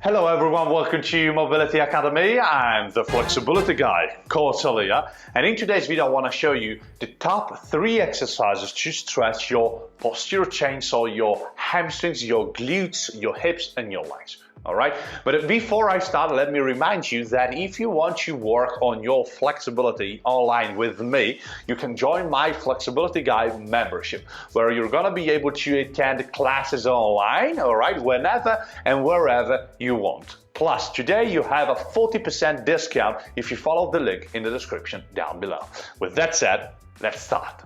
Hello everyone, welcome to Mobility Academy. I'm the flexibility guy, Coach Elia, and in today's video I want to show you the top 3 exercises to stretch your posterior chain, so your hamstrings, your glutes, your hips and your legs. Alright, but before I start, let me remind you that if you want to work on your flexibility online with me, you can join my Flexibility Guide membership, where you're gonna be able to attend classes online, alright, whenever and wherever you want. Plus, today you have a 40% discount if you follow the link in the description down below. With that said, let's start.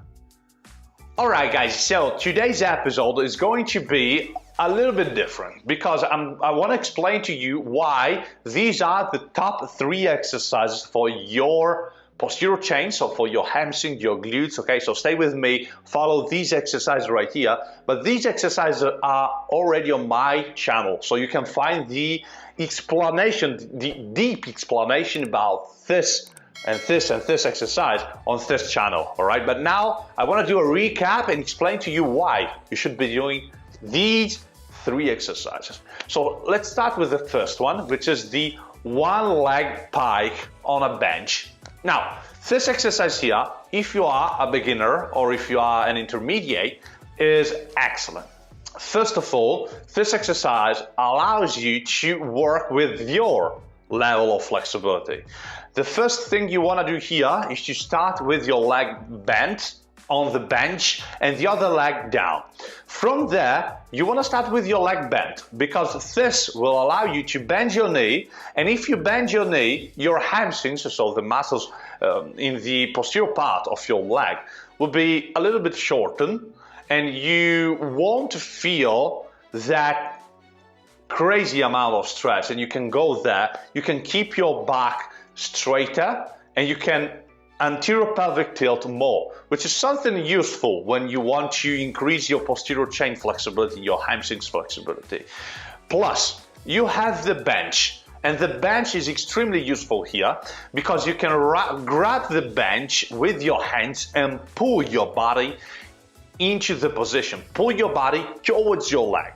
Alright guys, so today's episode is going to be a little bit different because I want to explain to you why these are the top 3 exercises for your posterior chain, so for your hamstring, your glutes. Okay, so stay with me, follow these exercises right here, but these exercises are already on my channel, so you can find the explanation, the deep explanation about this and this and this exercise on this channel. All right, but now I want to do a recap and explain to you why you should be doing these 3 exercises. So let's start with the first one, which is the one leg pike on a bench. Now, this exercise here, if you are a beginner or if you are an intermediate, is excellent. First of all, this exercise allows you to work with your level of flexibility. The first thing you want to do here is to start with your leg bent on the bench and the other leg down. From there, you want to start with your leg bent because this will allow you to bend your knee, and if you bend your knee, your hamstrings, so the muscles in the posterior part of your leg, will be a little bit shortened, and you won't feel that crazy amount of stretch, and you can go there, you can keep your back straighter, and you can anterior pelvic tilt more, which is something useful when you want to increase your posterior chain flexibility, your hamstrings flexibility. Plus, you have the bench, and the bench is extremely useful here because you can grab the bench with your hands and pull your body into the position, pull your body towards your leg.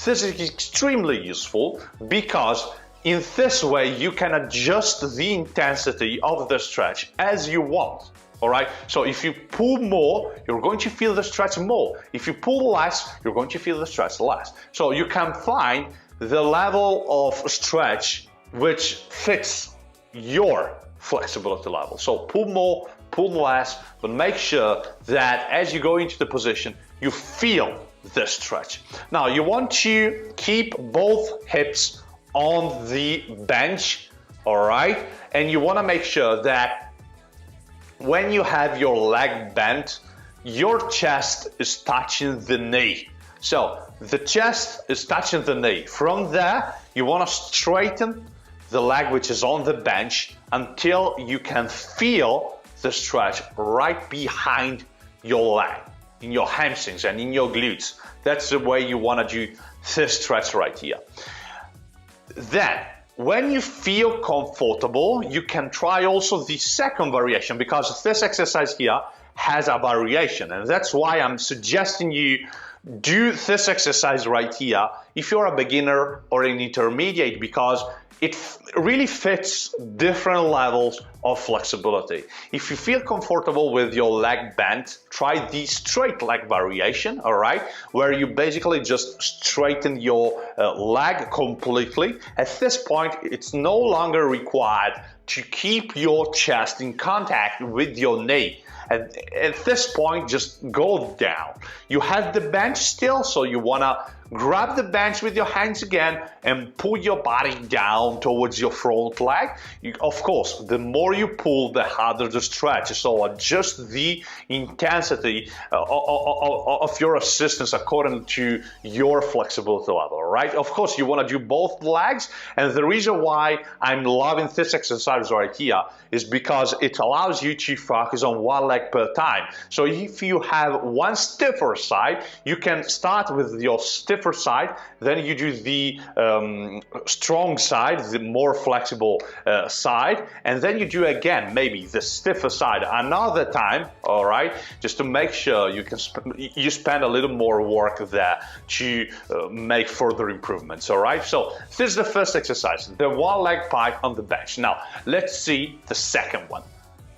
This is extremely useful because in this way, you can adjust the intensity of the stretch as you want, all right? So if you pull more, you're going to feel the stretch more. If you pull less, you're going to feel the stretch less. So you can find the level of stretch which fits your flexibility level. So pull more, pull less, but make sure that as you go into the position, you feel the stretch. Now, you want to keep both hips on the bench, all right, and you want to make sure that when you have your leg bent, your chest is touching the knee. So the chest is touching the knee. From there, you want to straighten the leg which is on the bench until you can feel the stretch right behind your leg, in your hamstrings and in your glutes. That's the way you want to do this stretch right here. Then, when you feel comfortable, you can try also the second variation, because this exercise here has a variation, and that's why I'm suggesting you do this exercise right here if you're a beginner or an intermediate, because it really fits different levels of flexibility. If you feel comfortable with your leg bent, try the straight leg variation, all right, where you basically just straighten your leg completely. At this point, it's no longer required to keep your chest in contact with your knee. At this point, just go down. You have the bench still, so you want to grab the bench with your hands again and pull your body down towards your front leg. Of course, the more you pull, the harder the stretch. So adjust the intensity of your assistance according to your flexibility level, right? Of course, you want to do both legs, and the reason why I'm loving this exercise right here is because it allows you to focus on one leg per time. So if you have one stiffer side, you can start with your stiff stiffer side, then you do the strong side, the more flexible side, and then you do again maybe the stiffer side another time, all right, just to make sure you can you spend a little more work there to make further improvements. All right, so this is the first exercise, the one leg pike on the bench. Now let's see the second one.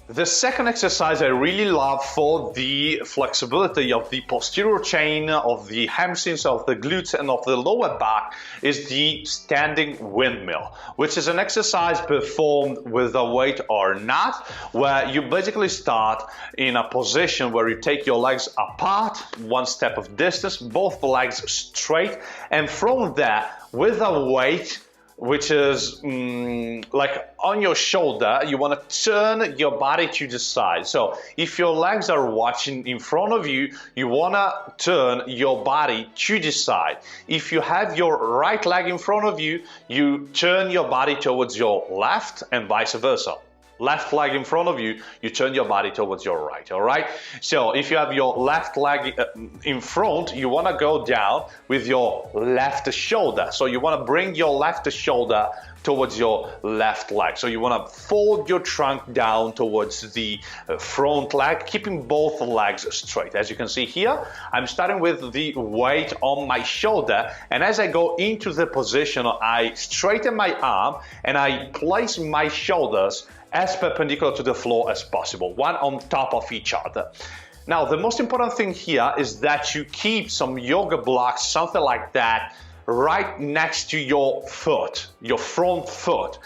The second exercise I really love for the flexibility of the posterior chain, of the hamstrings, of the glutes, and of the lower back is the standing windmill, which is an exercise performed with a weight or not, where you basically start in a position where you take your legs apart, one step of distance, both legs straight, and from there, with a weight which is like on your shoulder, you want to turn your body to the side. So if your legs are watching in front of you, you want to turn your body to the side. If you have your right leg in front of you, you turn your body towards your left and vice versa. Left leg in front of you, you turn your body towards your right, all right? So if you have your left leg in front, you want to go down with your left shoulder. So you want to bring your left shoulder towards your left leg. So you want to fold your trunk down towards the front leg, keeping both legs straight. As you can see here, I'm starting with the weight on my shoulder, and as I go into the position, I straighten my arm and I place my shoulders as perpendicular to the floor as possible, one on top of each other. Now, the most important thing here is that you keep some yoga blocks, something like that, right next to your foot, your front foot,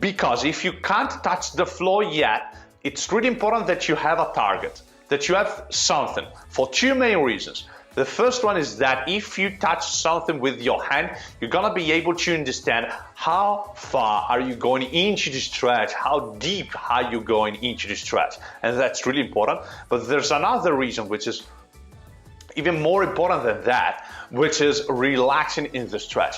because if you can't touch the floor yet, it's really important that you have a target, that you have something, for two main reasons. The first one is that if you touch something with your hand, you're gonna be able to understand how far are you going into the stretch, how deep are you going into the stretch, and that's really important. But there's another reason which is even more important than that, which is relaxing in the stretch.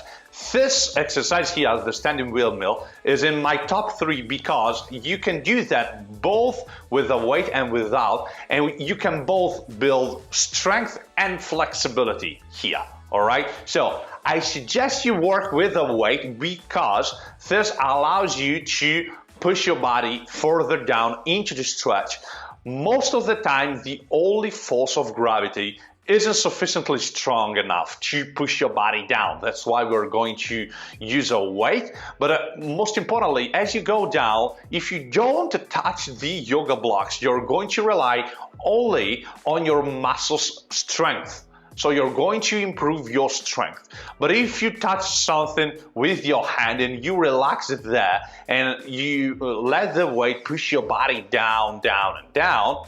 This exercise here, the standing windmill, is in my top 3 because you can do that both with a weight and without, and you can both build strength and flexibility here, all right? So I suggest you work with a weight because this allows you to push your body further down into the stretch. Most of the time, the only force of gravity isn't sufficiently strong enough to push your body down. That's why we're going to use a weight. But most importantly, as you go down, if you don't touch the yoga blocks, you're going to rely only on your muscles' strength. So you're going to improve your strength. But if you touch something with your hand and you relax it there and you let the weight push your body down, down, and down,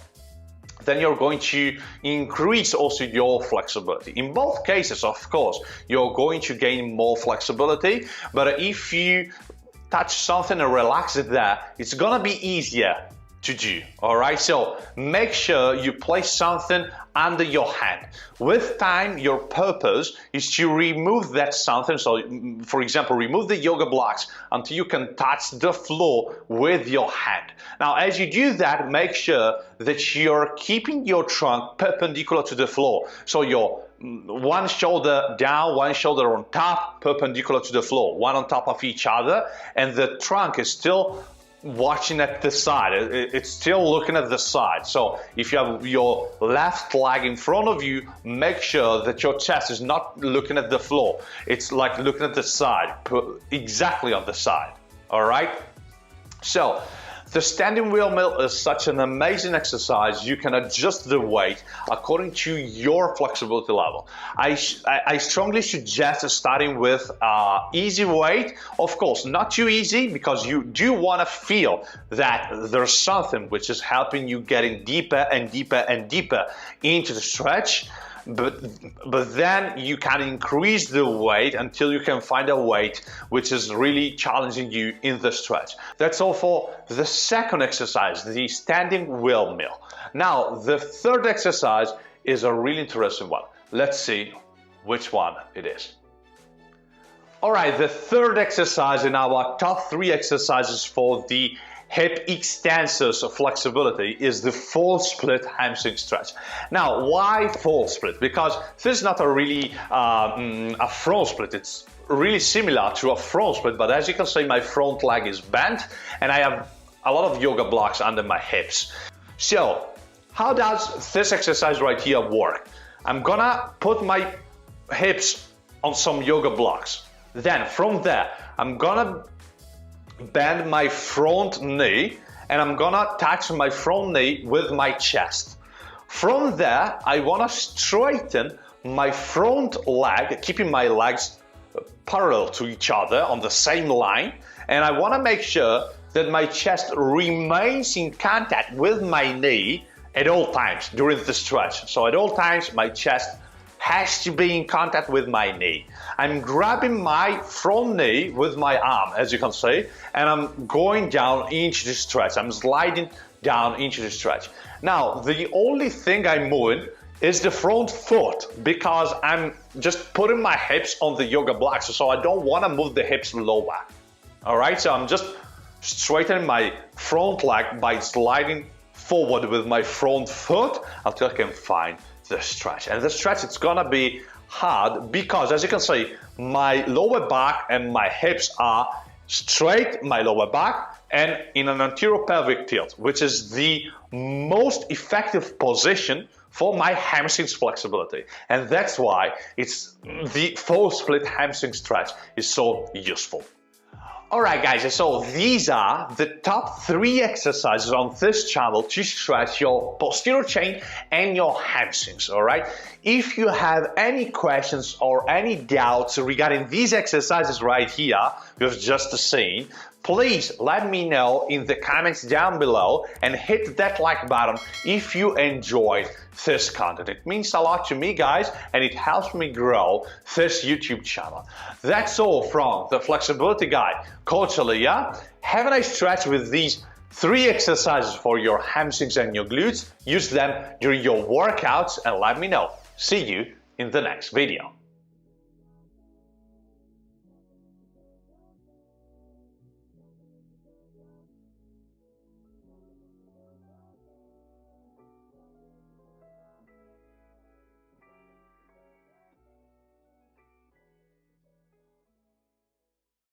then you're going to increase also your flexibility. In both cases, of course, you're going to gain more flexibility, but if you touch something and relax it there, it's gonna be easier to do, all right? So make sure you place something under your hand. With time, your purpose is to remove that something. So, for example, remove the yoga blocks until you can touch the floor with your hand. Now, as you do that, make sure that you're keeping your trunk perpendicular to the floor. So your one shoulder down, one shoulder on top, perpendicular to the floor, one on top of each other, and the trunk is still watching at the side. It's still looking at the side. So if you have your left leg in front of you, make sure that your chest is not looking at the floor. It's like looking at the side, exactly on the side. All right? So the standing windmill is such an amazing exercise. You can adjust the weight according to your flexibility level. I strongly suggest starting with easy weight. Of course, not too easy, because you do want to feel that there's something which is helping you getting deeper and deeper and deeper into the stretch. But then you can increase the weight until you can find a weight which is really challenging you in the stretch. That's all for the second exercise, the standing windmill. Now, the third exercise is a really interesting one. Let's see which one it is. All right, the third exercise in our top 3 exercises for the hip extensors flexibility is the full split hamstring stretch. Now, why full split? Because this is not a really a front split. It's really similar to a front split, but as you can see, my front leg is bent and I have a lot of yoga blocks under my hips. So how does this exercise right here work? I'm gonna put my hips on some yoga blocks. Then from there, I'm gonna bend my front knee and I'm gonna touch my front knee with my chest. From there, I wanna straighten my front leg, keeping my legs parallel to each other on the same line, and I wanna make sure that my chest remains in contact with my knee at all times during the stretch. So at all times, my chest has to be in contact with my knee. I'm grabbing my front knee with my arm, as you can see, and I'm going down into the stretch. I'm sliding down into the stretch. Now, the only thing I'm moving is the front foot because I'm just putting my hips on the yoga blocks, so I don't want to move the hips lower. All right, so I'm just straightening my front leg by sliding forward with my front foot until I can find the stretch. And the stretch, it's gonna be hard because, as you can see, my lower back and my hips are straight, my lower back, and in an anterior pelvic tilt, which is the most effective position for my hamstrings flexibility. And that's why it's the full split hamstring stretch is so useful. Alright guys, so these are the top 3 exercises on this channel to stretch your posterior chain and your hamstrings, alright? If you have any questions or any doubts regarding these exercises right here you've just seen, please let me know in the comments down below and hit that like button if you enjoyed this content. It means a lot to me, guys, and it helps me grow this YouTube channel. That's all from the flexibility guy, Coach Elia. Have a nice stretch with these 3 exercises for your hamstrings and your glutes. Use them during your workouts and let me know. See you in the next video.